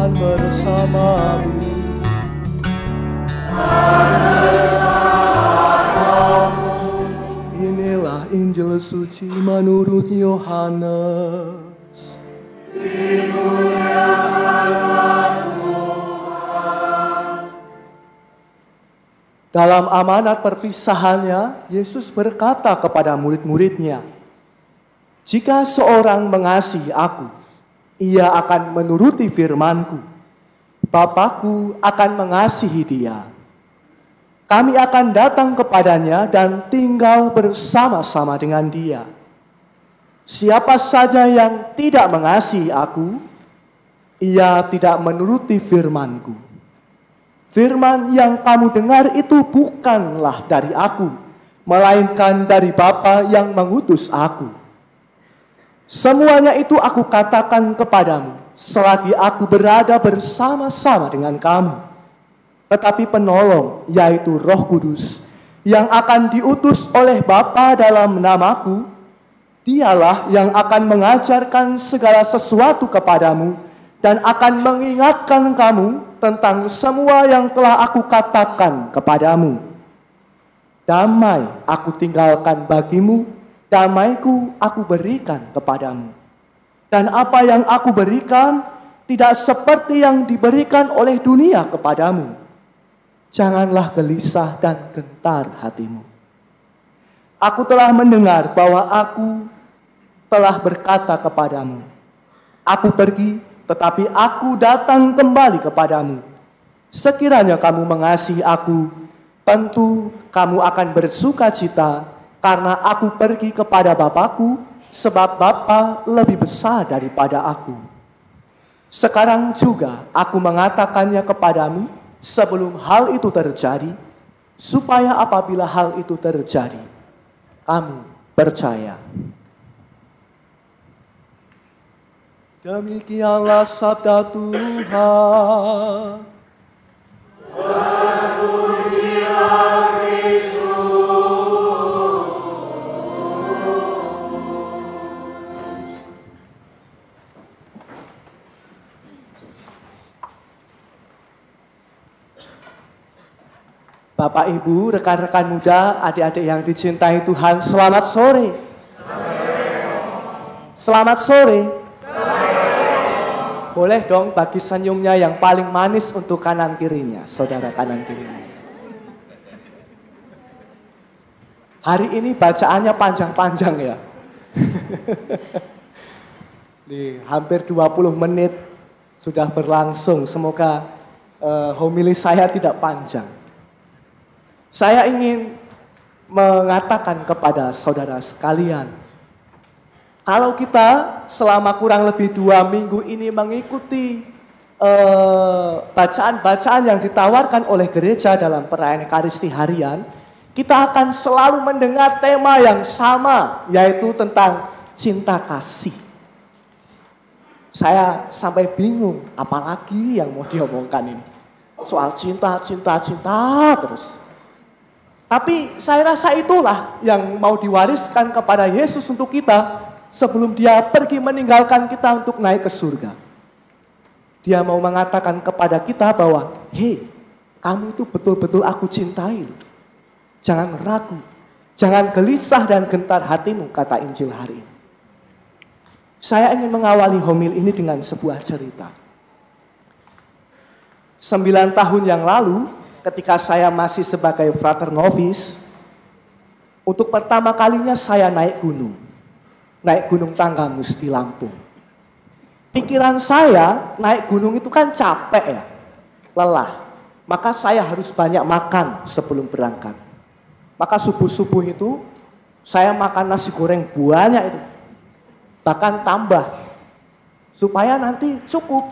Tuhan bersamamu. Inilah Injil suci menurut Yohanes. Dalam amanat perpisahannya, Yesus berkata kepada murid-muridnya, "Jika seorang mengasihi aku, ia akan menuruti firman-Ku. Bapa-Ku akan mengasihi dia. Kami akan datang kepadanya dan tinggal bersama-sama dengan dia. Siapa saja yang tidak mengasihi aku, ia tidak menuruti firman-Ku. Firman yang kamu dengar itu bukanlah dari aku, melainkan dari Bapa yang mengutus aku. Semuanya itu aku katakan kepadamu, selagi aku berada bersama-sama dengan kamu. Tetapi penolong, yaitu Roh Kudus, yang akan diutus oleh Bapa dalam namaku, dialah yang akan mengajarkan segala sesuatu kepadamu dan akan mengingatkan kamu tentang semua yang telah aku katakan kepadamu. Damai aku tinggalkan bagimu, damaiku aku berikan kepadamu. Dan apa yang aku berikan tidak seperti yang diberikan oleh dunia kepadamu. Janganlah gelisah dan gentar hatimu. Aku telah mendengar bahwa aku telah berkata kepadamu, aku pergi, tetapi aku datang kembali kepadamu. Sekiranya kamu mengasihi aku, tentu kamu akan bersuka cita karena aku pergi kepada Bapa-Ku, sebab Bapa lebih besar daripada aku. Sekarang juga aku mengatakannya kepadamu sebelum hal itu terjadi, supaya apabila hal itu terjadi, kamu percaya." Demikianlah sabda Tuhan. Terpujilah Kristus. Bapak, Ibu, rekan-rekan muda, adik-adik yang dicintai Tuhan, selamat sore. Selamat sore. Boleh dong bagi senyumnya yang paling manis untuk kanan kirinya, saudara kanan kirinya. Hari ini bacaannya panjang-panjang ya. Nih, hampir 20 menit sudah berlangsung. Semoga homili saya tidak panjang. Saya ingin mengatakan kepada saudara sekalian, kalau kita selama kurang lebih 2 minggu ini mengikuti bacaan-bacaan yang ditawarkan oleh gereja dalam perayaan Ekaristi harian, kita akan selalu mendengar tema yang sama, yaitu tentang cinta kasih. Saya sampai bingung, apalagi yang mau diomongkan ini. Soal cinta terus. Tapi saya rasa itulah yang mau diwariskan kepada Yesus untuk kita, sebelum dia pergi meninggalkan kita untuk naik ke surga. Dia mau mengatakan kepada kita bahwa, hei, kamu itu betul-betul aku cintai. Jangan ragu, jangan gelisah dan gentar hatimu, kata Injil hari ini. Saya ingin mengawali homil ini dengan sebuah cerita. 9 tahun yang lalu, ketika saya masih sebagai frater novis, untuk pertama kalinya saya naik gunung Tanggamus di Lampung. Pikiran saya, naik gunung itu kan capek ya, lelah. Maka saya harus banyak makan sebelum berangkat. Maka subuh-subuh itu, saya makan nasi goreng banyak itu. Bahkan tambah, supaya nanti cukup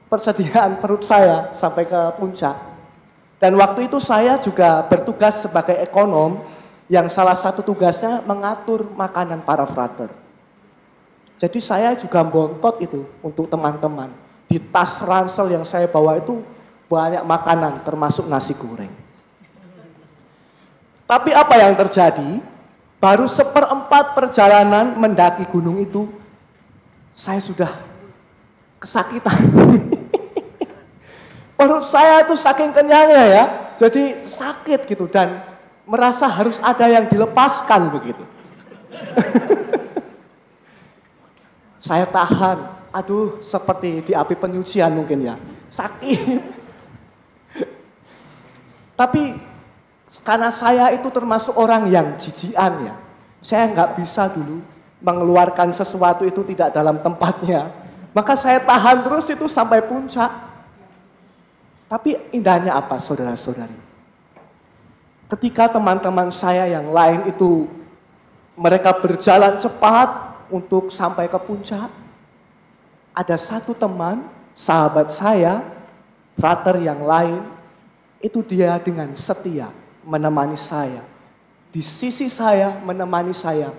persediaan perut saya sampai ke puncak. Dan waktu itu saya juga bertugas sebagai ekonom, yang salah satu tugasnya mengatur makanan para frater. Jadi saya juga bontot itu untuk teman-teman. Di tas ransel yang saya bawa itu banyak makanan, termasuk nasi goreng. Tapi apa yang terjadi? Baru 1/4 perjalanan mendaki gunung itu, saya sudah kesakitan. Perut saya itu saking kenyangnya ya, jadi sakit gitu dan merasa harus ada yang dilepaskan begitu. Saya tahan, aduh seperti di api penyucian mungkin ya, sakit. Tapi karena saya itu termasuk orang yang jijian ya, saya nggak bisa dulu mengeluarkan sesuatu itu tidak dalam tempatnya. Maka saya tahan terus itu sampai puncak. Tapi indahnya apa saudara-saudari? Ketika teman-teman saya yang lain itu mereka berjalan cepat untuk sampai ke puncak. Ada satu teman, sahabat saya, frater yang lain, itu dia dengan setia menemani saya. Di sisi saya menemani saya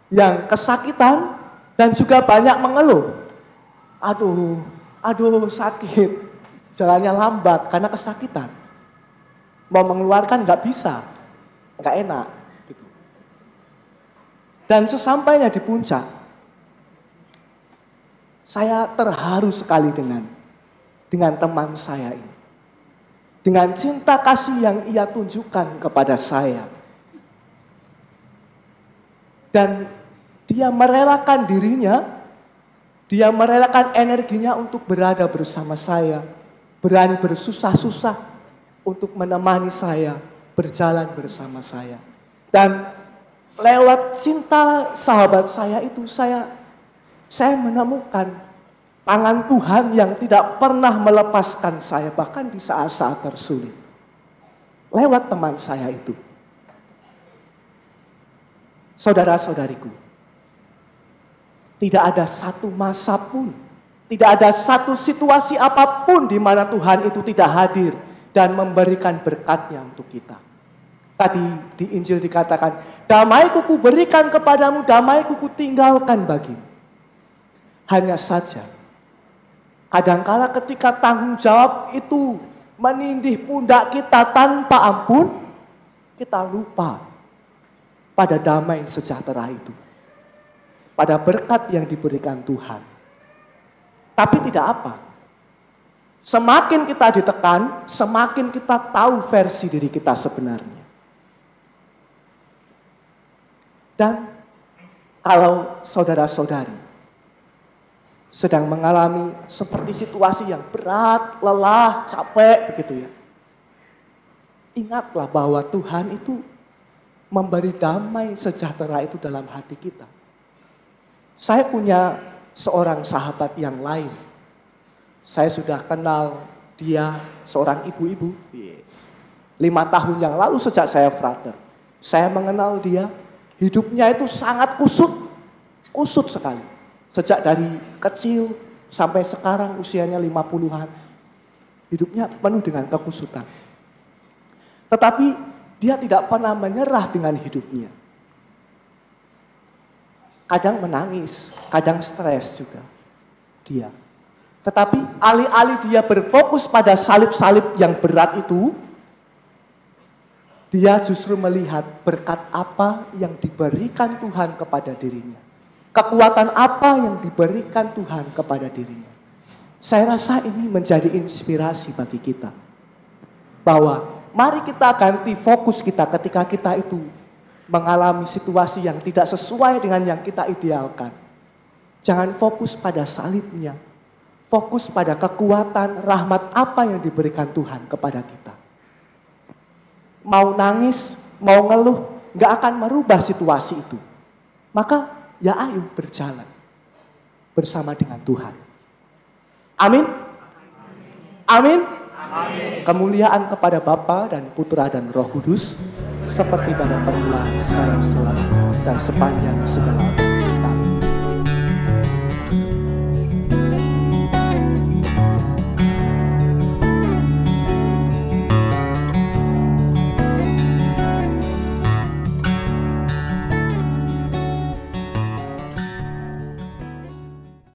yang kesakitan dan juga banyak mengeluh. Aduh sakit. Jalannya lambat karena kesakitan. Mau mengeluarkan nggak bisa, nggak enak. Gitu. Dan sesampainya di puncak, saya terharu sekali dengan teman saya ini. Dengan cinta kasih yang ia tunjukkan kepada saya. Dan dia merelakan dirinya, dia merelakan energinya untuk berada bersama saya. Berani bersusah-susah untuk menemani saya, berjalan bersama saya. Dan lewat cinta sahabat saya itu saya menemukan tangan Tuhan yang tidak pernah melepaskan saya bahkan di saat-saat tersulit. Lewat teman saya itu. Saudara-saudariku, tidak ada satu masa pun, tidak ada satu situasi apapun di mana Tuhan itu tidak hadir dan memberikan berkat-Nya untuk kita. Tadi di Injil dikatakan, damai-Ku berikan kepadamu, damai-Ku tinggalkan bagimu. Hanya saja, kadangkala ketika tanggung jawab itu menindih pundak kita tanpa ampun, kita lupa pada damai sejahtera itu. Pada berkat yang diberikan Tuhan. Tapi tidak apa. Semakin kita ditekan, semakin kita tahu versi diri kita sebenarnya. Dan kalau saudara-saudari sedang mengalami seperti situasi yang berat, lelah, capek begitu ya. Ingatlah bahwa Tuhan itu memberi damai sejahtera itu dalam hati kita. Saya punya seorang sahabat yang lain. Saya sudah kenal dia seorang ibu-ibu. 5 tahun yang lalu sejak saya frater. Saya mengenal dia. Hidupnya itu sangat kusut. Kusut sekali. Sejak dari kecil sampai sekarang usianya 50-an. Hidupnya penuh dengan kekusutan. Tetapi dia tidak pernah menyerah dengan hidupnya. Kadang menangis, kadang stres juga dia. Tetapi alih-alih dia berfokus pada salib-salib yang berat itu, dia justru melihat berkat apa yang diberikan Tuhan kepada dirinya. Kekuatan apa yang diberikan Tuhan kepada dirinya. Saya rasa ini menjadi inspirasi bagi kita. Bahwa mari kita ganti fokus kita ketika kita itu mengalami situasi yang tidak sesuai dengan yang kita idealkan. Jangan fokus pada salibnya. Fokus pada kekuatan, rahmat apa yang diberikan Tuhan kepada kita. Mau nangis, mau ngeluh, gak akan merubah situasi itu. Maka ya ayo berjalan bersama dengan Tuhan. Amin. Amin. Amin. Kemuliaan kepada Bapa dan Putra dan Roh Kudus, seperti pada permulaan, sekarang, selalu, dan sepanjang segala